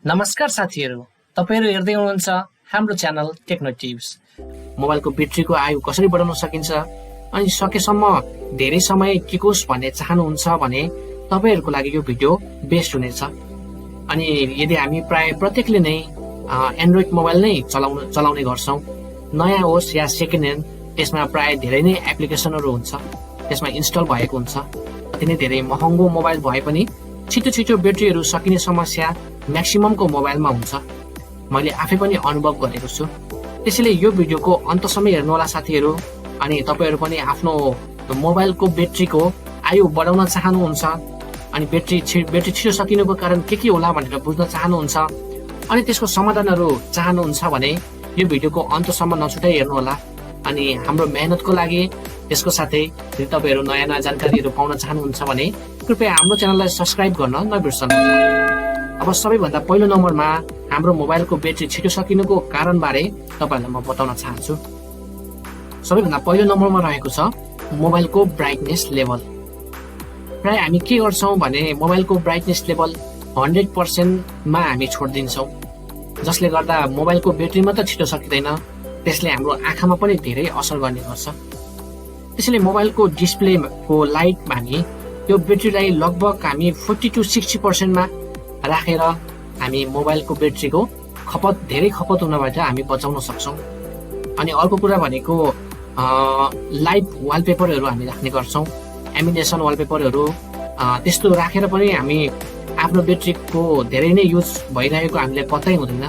नमस्कार साथीहरू, तपाईहरु हेर्दै हुनुहुन्छ हाम्रो च्यानल टेक्नो टिप्स। मोबाइलको ब्याट्रीको आयु कसरी बढाउन सकिन्छ अनि सकेसम्म धेरै समय टिकोस् भन्ने चाहनुहुन्छ भने तपाईहरुको लागि यो भिडियो बेस्ट हुनेछ। अनि यदि हामी प्राय प्रत्येकले नै एन्ड्रोइड मोबाइल नै चलाउने गर्छौं, नयाँ होस् या सेकेन्ड ह्यान्ड, त्यसमा प्राय धेरै नै एप्लिकेसनहरु हुन्छ, त्यसमा इन्स्टल भएको हुन्छ। अति नै धेरै महँगो मोबाइल भए पनि छिटो ब्याट्रीहरु सकिने समस्या म्याक्सिममको मोबाइलमा हुन्छ। मैले आफै पनि अनुभव गरेको छु। त्यसैले यो भिडियोको अन्तसम्म हेर्नु होला साथीहरु। अनि तपाईहरु पनि आफ्नो मोबाइलको ब्याट्रीको आयु बढाउन चाहनुहुन्छ अनि ब्याट्री छिटो सकिनुको कारण के होला भनेर बुझ्न चाहनुहुन्छ अनि त्यसको समाधानहरु चाहनुहुन्छ भने यो भिडियोको अन्तसम्म नछुटाई हेर्नु होला। अनि हाम्रो मेहनतको लागि त्यसको साथै यदि तपाईहरु नयाँ जानकारीहरु पाउन चाहनुहुन्छ भने कृपया हाम्रो च्यानललाई सब्स्क्राइब गर्न नबिर्सनुहोला। अब सबैभन्दा पहिलो नम्बरमा हाम्रो मोबाइलको ब्याट्री छिटो सकिनुको कारण बारे तपाईहरुलाई म बताउन चाहन्छु। सबैभन्दा पहिलो नम्बरमा रहेको छ मोबाइलको ब्राइटनेस लेभल। प्राय हामी के गर्छौं भने मोबाइलको ब्राइटनेस लेभल 100% मा हामी छोड्दिन्छौं, जसले गर्दा मोबाइलको ब्याट्री मात्र छिटो सकिदैन, त्यसले हाम्रो आँखामा पनि धेरै असर गर्ने गर्छ। त्यसैले मोबाइलको डिस्प्लेको लाइटमा हामी यो ब्याट्रीलाई लगभग हामी 40 to 60% मा राखेर हामी मोबाइलको ब्याट्रीको धेरै खपत हुनबाट हामी बचाउन सक्छौं। अनि अर्को कुरा भनेको लाइभ वालपेपरहरु हामी राख्ने गर्छौं, एनिमेसन वालपेपरहरु, त्यस्तो राखेर पनि हामी आफ्नो ब्याट्रीको धेरै नै युज भइरहेको हामीलाई पत्तै हुँदैन।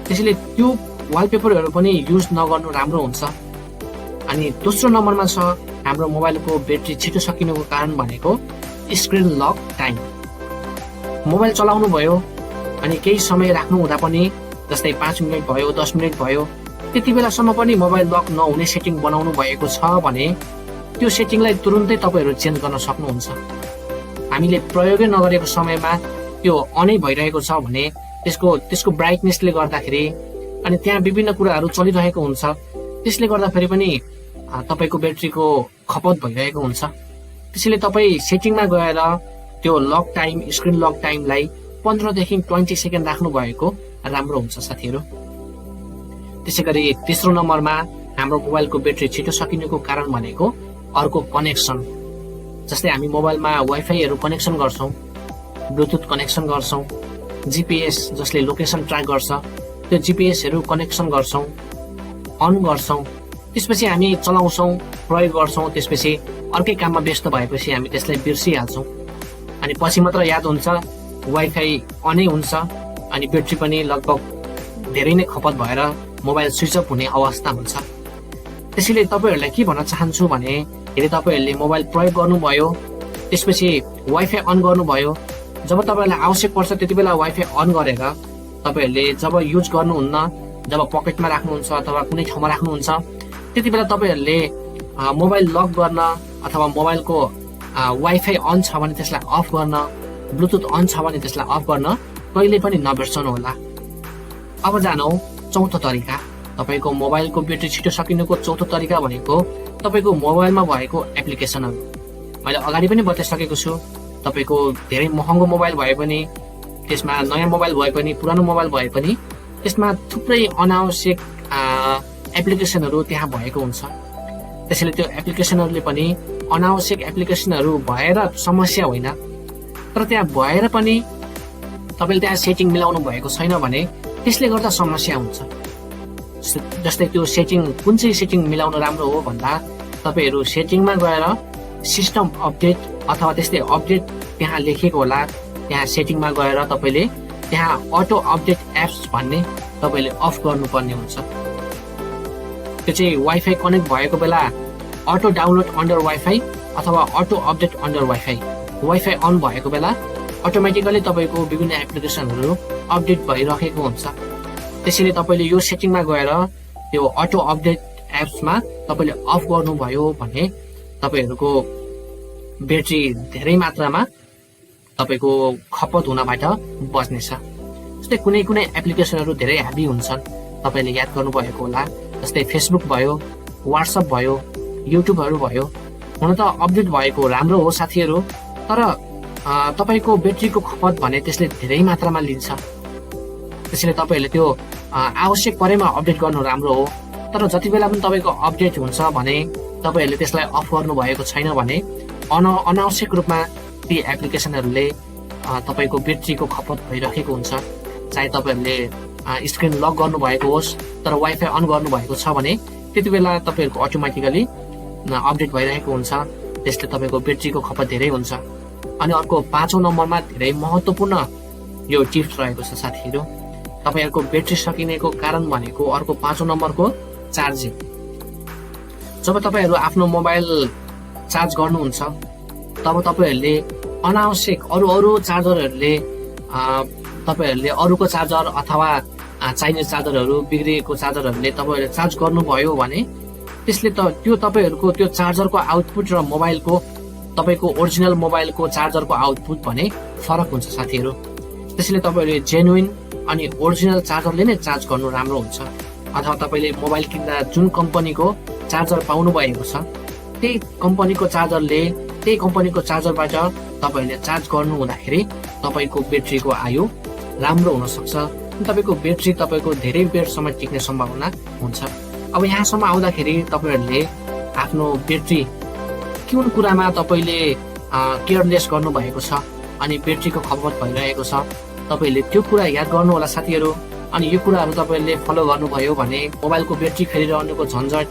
त्यसैले त्यो वालपेपरहरु पनि युज नगर्नु राम्रो हुन्छ। अनि दोस्रो नम्बरमा छ हाम्रो मोबाइलको ब्याट्री छिटो सकिनुको कारण भनेको स्क्रिन लक टाइम। मोबाइल चलाउनु भयो अनि केही समय राख्नु हुँदा पनि, जस्तै 5 मिनेट भयो, 10 मिनेट भयो, त्यति बेलासम्म पनि मोबाइल लक नहुने सेटिङ बनाउनु भएको छ भने त्यो सेटिङलाई तुरुन्तै तपाईहरु चेन्ज गर्न सक्नुहुन्छ। हामीले प्रयोगै नगरेको समयमा त्यो अनै भइरहेको छ भने त्यसको ब्राइटनेसले गर्दाखेरि अनि त्यहाँ विभिन्न कुराहरु चलिरहेको हुन्छ, त्यसले गर्दाखेरि पनि तपाईको ब्याट्रीको खपत भइरहेको हुन्छ। त्यसैले तपाई सेटिङमा गएर त्यो लक टाइम, स्क्रिन लक टाइमलाई 15 देखि 20 सेकेन्ड राख्नु भएको राम्रो हुन्छ साथीहरु। त्यसैगरी तेस्रो नम्बरमा हाम्रो मोबाइलको ब्याट्री छिटो सकिनुको कारण भनेको अर्को कनेक्सन। जस्तै हामी मोबाइलमा वाइफाईहरु कनेक्सन गर्छौं, ब्लुटुथ कनेक्सन गर्छौं, जीपीएस जसले लोकेसन ट्र्याक गर्छ त्यो जीपीएसहरु कनेक्सन गर्छौं, अन गर्छौं, त्यसपछि हामी चलाउँछौं, प्रयोग गर्छौं, त्यसपछि अर्कै काममा व्यस्त भएपछि हामी त्यसलाई बिर्सिहाल्छौं अनि पछि मात्र याद हुन्छ वाइफाई अनै हुन्छ अनि ब्याट्री पनि लगभग धेरै नै खपत भएर मोबाइल स्विच अफ हुने अवस्था हुन्छ। त्यसैले तपाईहरुलाई के भन्न चाहन्छु भने यदि तपाईहरुले मोबाइल प्रयोग गर्नुभयो, त्यसपछि वाइफाई अन गर्नुभयो, जब तपाईहरुलाई आवश्यक पर्छ त्यति बेला वाइफाई अन गरेर तपाईहरुले जब युज गर्नुहुन्न, जब पकेटमा राख्नुहुन्छ अथवा कुनै ठाउँमा राख्नुहुन्छ, त्यति बेला तपाईहरुले मोबाइल लक गर्न अथवा मोबाइलको वाइफाई अन छ भने त्यसलाई अफ गर्न, ब्लुटुथ अन छ भने त्यसलाई अफ गर्न कहिले पनि नबिर्सनु होला। अब जानौं चौथो तरिका। तपाईको मोबाइलको ब्याट्री छिटो सकिनुको चौथो तरिका भनेको तपाईको मोबाइलमा भएको एप्लिकेसनहरु। मैले अगाडि पनि बताइसकेको छु, तपाईको धेरै महँगो मोबाइल भए पनि, त्यसमा नयाँ मोबाइल भए पनि, पुरानो मोबाइल भए पनि, त्यसमा थुप्रै अनावश्यक एप्लिकेसनहरु त्यहाँ भएको हुन्छ। त्यसैले त्यो एप्लिकेसनहरुले पनि अनावश्यक एप्लिकेसनहरु भएर समस्या होइन, तर त्यहाँ भएर पनि तपाईले त्यहाँ सेटिङ मिलाउनु भएको छैन भने त्यसले गर्दा समस्या हुन्छ। जस्तै त्यो सेटिङ कुन चाहिँ सेटिङ मिलाउन राम्रो हो भन्दा तपाईहरु सेटिङमा गएर सिस्टम अपडेट अथवा त्यस्तै अपडेट त्यहाँ लेखेको होला, त्यहाँ सेटिङमा गएर तपाईले त्यहाँ अटो अपडेट एप्स भन्ने तपाईले अफ गर्नुपर्ने हुन्छ। त्यो चाहिँ वाइफाई कनेक्ट भएको बेला अटो डाउनलोड अन्डर वाइफाई अथवा auto update under wifi, wifi on भएको बेला अटोमेटिकली तपाईको विभिन्न एप्लिकेसनहरु अपडेट भइरहेको हुन्छ। त्यसैले तपाईले यो सेटिङमा गएर त्यो अटो अपडेट एप्समा तपाईले अफ गर्नुभयो भने तपाईहरुको ब्याट्री धेरै मात्रामा तपाईको खपत हुनबाट बच्नेछ। जस्तै कुनै एप्लिकेसनहरु धेरै हेभी हुन्छन्, तपाईले याद गर्नुभएको होला, जस्तै फेसबुक भयो, व्हाट्सएप भयो, युट्युबहरु भयो। हुन त अपडेट भएको राम्रो हो साथीहरु, तर तपाईको ब्याट्रीको खपत भने त्यसले धेरै मात्रामा लिन्छ। त्यसैले तपाईँहरूले त्यो आवश्यक परेमा अपडेट गर्नु राम्रो हो। तर जति बेला पनि तपाईँको अपडेट हुन्छ भने तपाईँहरूले त्यसलाई अफ गर्नुभएको छैन भने अनावश्यक रूपमा ती एप्लिकेसनहरूले तपाईँको ब्याट्रीको खपत भइरहेको हुन्छ। चाहे तपाईँहरूले स्क्रिन लक गर्नुभएको होस् तर वाइफाई अन गर्नुभएको छ भने त्यति बेला तपाईँहरूको अटोमेटिकली अपडेट भइरहेको हुन्छ। त्यसले तपाईँको ब्याट्रीको खपत धेरै हुन्छ। अनि अर्को 5औं नम्बरमा धेरै महत्त्वपूर्ण यो टिप्स रहेको छ साथीहरू। तपाईँहरूको ब्याट्री सकिनेको कारण भनेको अर्को 5औं नम्बरको चार्जिङ। जब तपाईँहरू आफ्नो मोबाइल चार्ज गर्नुहुन्छ तब तपाईँहरूले अनावश्यक अरू चार्जरहरूले तपाईँहरूले अरूको चार्जर अथवा चाइनिज चार्जरहरू बिग्रिएको चार्जरहरूले तपाईँहरूले चार्ज गर्नुभयो भने त्यसले त्यो तपाईँहरूको त्यो चार्जरको आउटपुट र मोबाइलको तपाईँको ओरिजिनल मोबाइलको चार्जरको आउटपुट भने फरक हुन्छ साथीहरू। त्यसैले तपाईँहरूले जेन्युइन अनि ओरिजिनल चार्जरले नै चार्ज गर्नु राम्रो हुन्छ। अथवा तपाईँले मोबाइल किन्दा जुन कम्पनीको चार्जर पाउनु भएको छ त्यही कम्पनीको चार्जरबाट तपाईँहरूले चार्ज गर्नु हुँदाखेरि तपाईँको ब्याट्रीको आयु राम्रो हुन सक्छ। तपाईँको ब्याट्री तपाईँको धेरै बेरसम्म टिक्ने सम्भावना हुन्छ। अब यहाँसम्म आउँदाखेरि तपाईँहरूले आफ्नो ब्याट्री कुन कुरामा तपाईँले केयरलेस गर्नुभएको छ अनि ब्याट्रीको खपत भइरहेको छ तपाईँहरूले त्यो कुरा याद गर्नु होला साथीहरू। अनि यो कुराहरू तपाईँहरूले फलो गर्नुभयो भने मोबाइलको ब्याट्री फेरिरहनुको झन्झट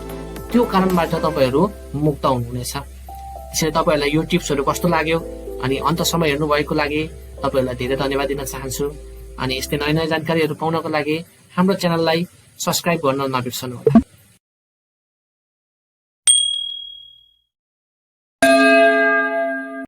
त्यो कारणबाट तपाईँहरू मुक्त हुनुहुनेछ। त्यसैले तपाईँहरूलाई यो टिप्सहरू कस्तो लाग्यो अनि अन्तसम्म हेर्नुभएको लागि तपाईँहरूलाई धेरै धन्यवाद दिन चाहन्छु। अनि यस्तै नयाँ जानकारीहरू पाउनको लागि हाम्रो च्यानललाई सब्स्क्राइब गर्न नबिर्सनुहोला।